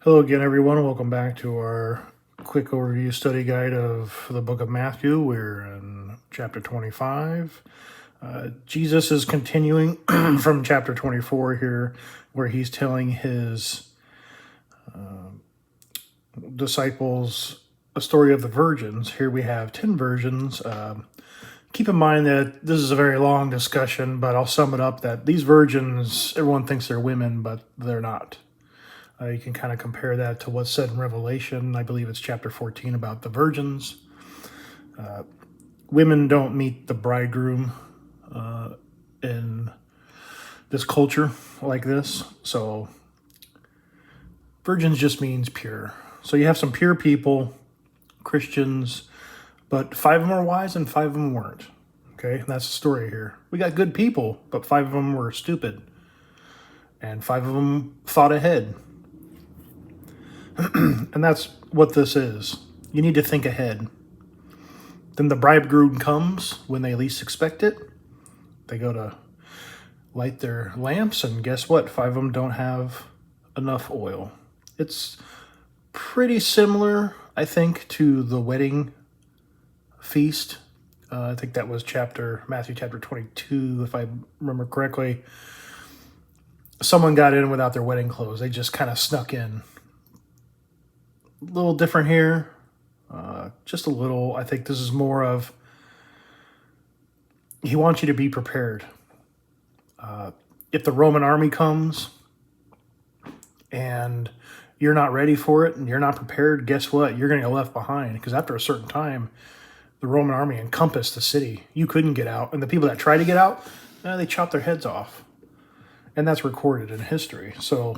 Hello again, everyone. Welcome back to our quick overview study guide of the book of Matthew. We're in chapter 25. Jesus is continuing from chapter 24 here, where he's telling his disciples a story of the virgins. Here we have 10 virgins. Keep in mind that this is a very long discussion, but I'll sum it up that these virgins, everyone thinks they're women, but they're not. You can kind of compare that to what's said in Revelation. I believe it's chapter 14 about the virgins. Women don't meet the bridegroom in this culture like this. So virgins just means pure. So you have some pure people, Christians, but 5 of them are wise and 5 of them weren't. Okay, that's the story here. We got good people, but 5 of them were stupid. And 5 of them thought ahead. And that's what this is. You need to think ahead. Then the bridegroom comes when they least expect it. They go to light their lamps, and guess what? 5 of them don't have enough oil. It's pretty similar, I think, to the wedding feast. I think that was Matthew chapter 22, if I remember correctly. Someone got in without their wedding clothes. They just kind of snuck in. A little different here, just a little. I think this is more of, he wants you to be prepared. If the Roman army comes and you're not ready for it and you're not prepared, guess what? You're going to get left behind, because after a certain time, the Roman army encompassed the city. You couldn't get out, and the people that tried to get out, they chopped their heads off, and that's recorded in history. So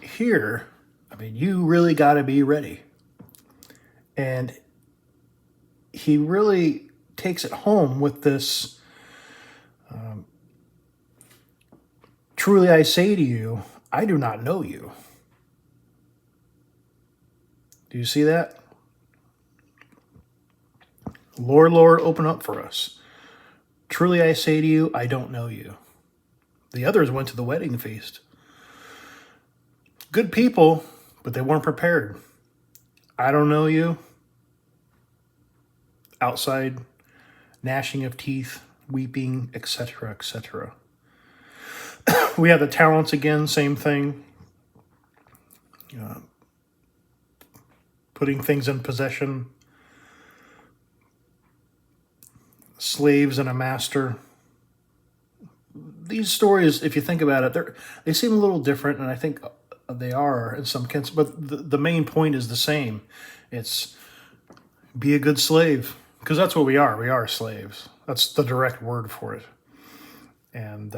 here, you really got to be ready. And he really takes it home with this, truly I say to you, I do not know you. Do you see that? Lord, Lord, open up for us. Truly I say to you, I don't know you. The others went to the wedding feast. Good people, but they weren't prepared. I don't know you. Outside, gnashing of teeth, weeping, etc., etc. We have the talents again, same thing. Putting things in possession. Slaves and a master. These stories, if you think about it, they seem a little different, and I think they are in some cases, but the main point is the same. It's be a good slave, because that's what we are. We are slaves. That's the direct word for it. And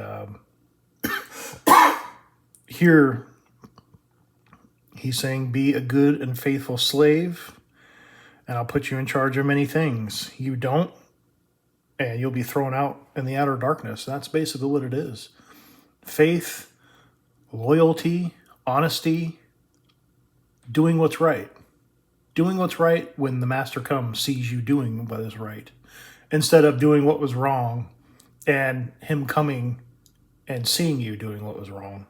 here he's saying, be a good and faithful slave, and I'll put you in charge of many things. You don't, and you'll be thrown out in the outer darkness. That's basically what it is. Faith, loyalty, honesty, doing what's right. Doing what's right when the master comes, sees you doing what is right, instead of doing what was wrong and him coming and seeing you doing what was wrong.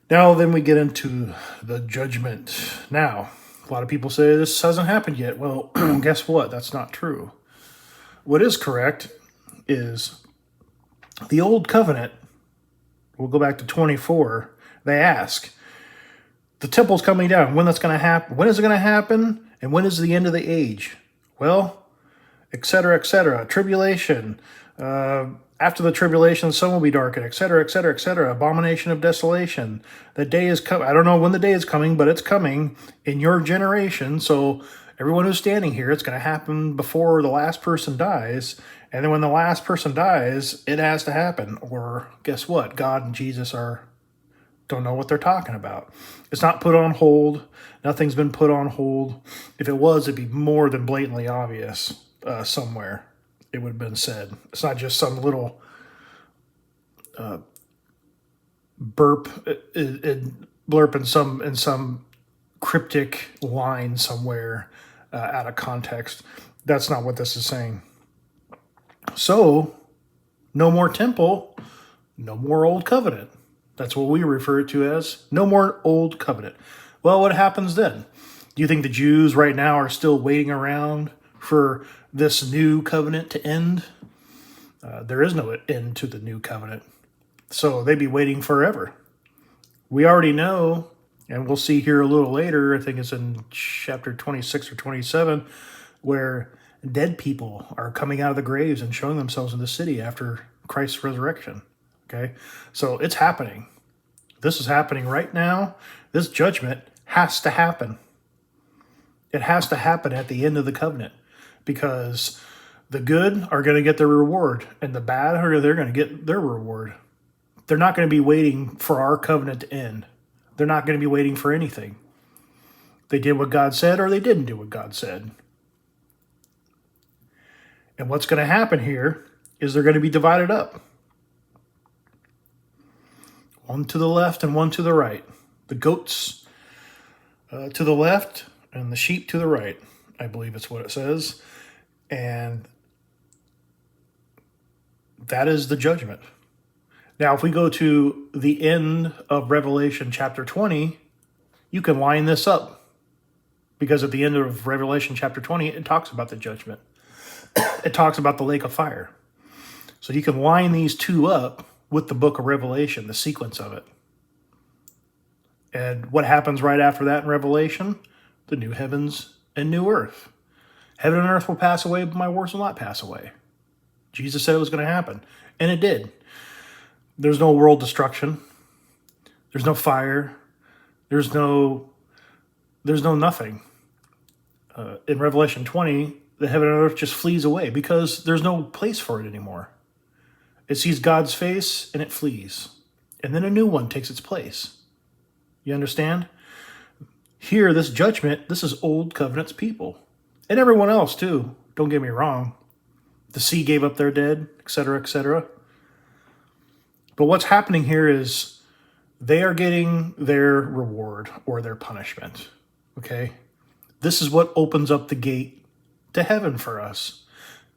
Now then we get into the judgment. Now, a lot of people say this hasn't happened yet. Well, guess what? That's not true. What is correct is the old covenant. We'll go back to 24. They ask, the temple's coming down. When that's going to happen? When is it going to happen? And when is the end of the age? Well, etc., etc. Tribulation. After the tribulation, the sun will be darkened, etc., etc., etc. Abomination of desolation. The day is coming. I don't know when the day is coming, but it's coming in your generation. So everyone who's standing here, it's going to happen before the last person dies. And then when the last person dies, it has to happen. Or guess what? God and Jesus don't know what they're talking about. It's not put on hold. Nothing's been put on hold. If it was, it'd be more than blatantly obvious somewhere. It would have been said. It's not just some little blurp in some cryptic line somewhere out of context. That's not what this is saying. So, no more temple, no more old covenant. That's what we refer to as no more old covenant. Well, what happens then? Do you think the Jews right now are still waiting around for this new covenant to end? There is no end to the new covenant. So they'd be waiting forever. We already know, and we'll see here a little later, I think it's in chapter 26 or 27, where dead people are coming out of the graves and showing themselves in the city after Christ's resurrection. Okay? So it's happening. This is happening right now. This judgment has to happen. It has to happen at the end of the covenant, because the good are going to get their reward and the bad they're going to get their reward. They're not going to be waiting for our covenant to end. They're not going to be waiting for anything. They did what God said or they didn't do what God said. And what's going to happen here is they're going to be divided up. One to the left and one to the right. The goats to the left and the sheep to the right. I believe it's what it says. And that is the judgment. Now, if we go to the end of Revelation chapter 20, you can line this up. Because at the end of Revelation chapter 20, it talks about the judgment. It talks about the lake of fire. So you can line these two up with the book of Revelation, the sequence of it. And what happens right after that in Revelation? The new heavens and new earth. Heaven and earth will pass away, but my words will not pass away. Jesus said it was going to happen, and it did. There's no world destruction. There's no fire. There's no nothing. In Revelation 20, the heaven and earth just flees away because there's no place for it anymore. It sees God's face and it flees. And then a new one takes its place. You understand? Here, this judgment, this is old covenant's people. And everyone else too. Don't get me wrong. The sea gave up their dead, etc., etc. But what's happening here is they are getting their reward or their punishment. Okay? This is what opens up the gate to heaven for us.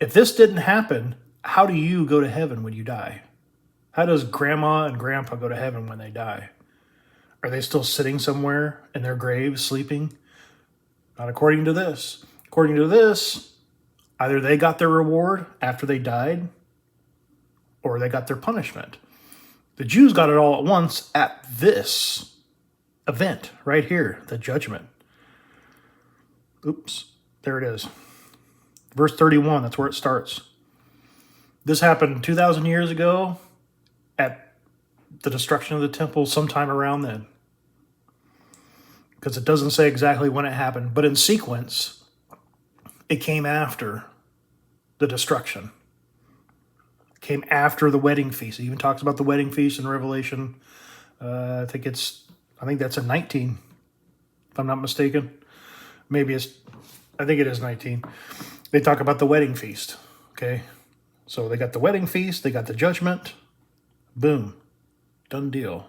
If this didn't happen, how do you go to heaven when you die? How does grandma and grandpa go to heaven when they die? Are they still sitting somewhere in their graves sleeping? Not according to this. According to this, either they got their reward after they died, or they got their punishment. The Jews got it all at once at this event right here, the judgment. Oops, there it is. Verse 31, that's where it starts. This happened 2,000 years ago at the destruction of the temple, sometime around then. Because it doesn't say exactly when it happened, but in sequence, it came after the destruction. It came after the wedding feast. It even talks about the wedding feast in Revelation. I think that's in 19, if I'm not mistaken. I think it is 19. They talk about the wedding feast. Okay, so they got the wedding feast, they got the judgment. Boom, done deal.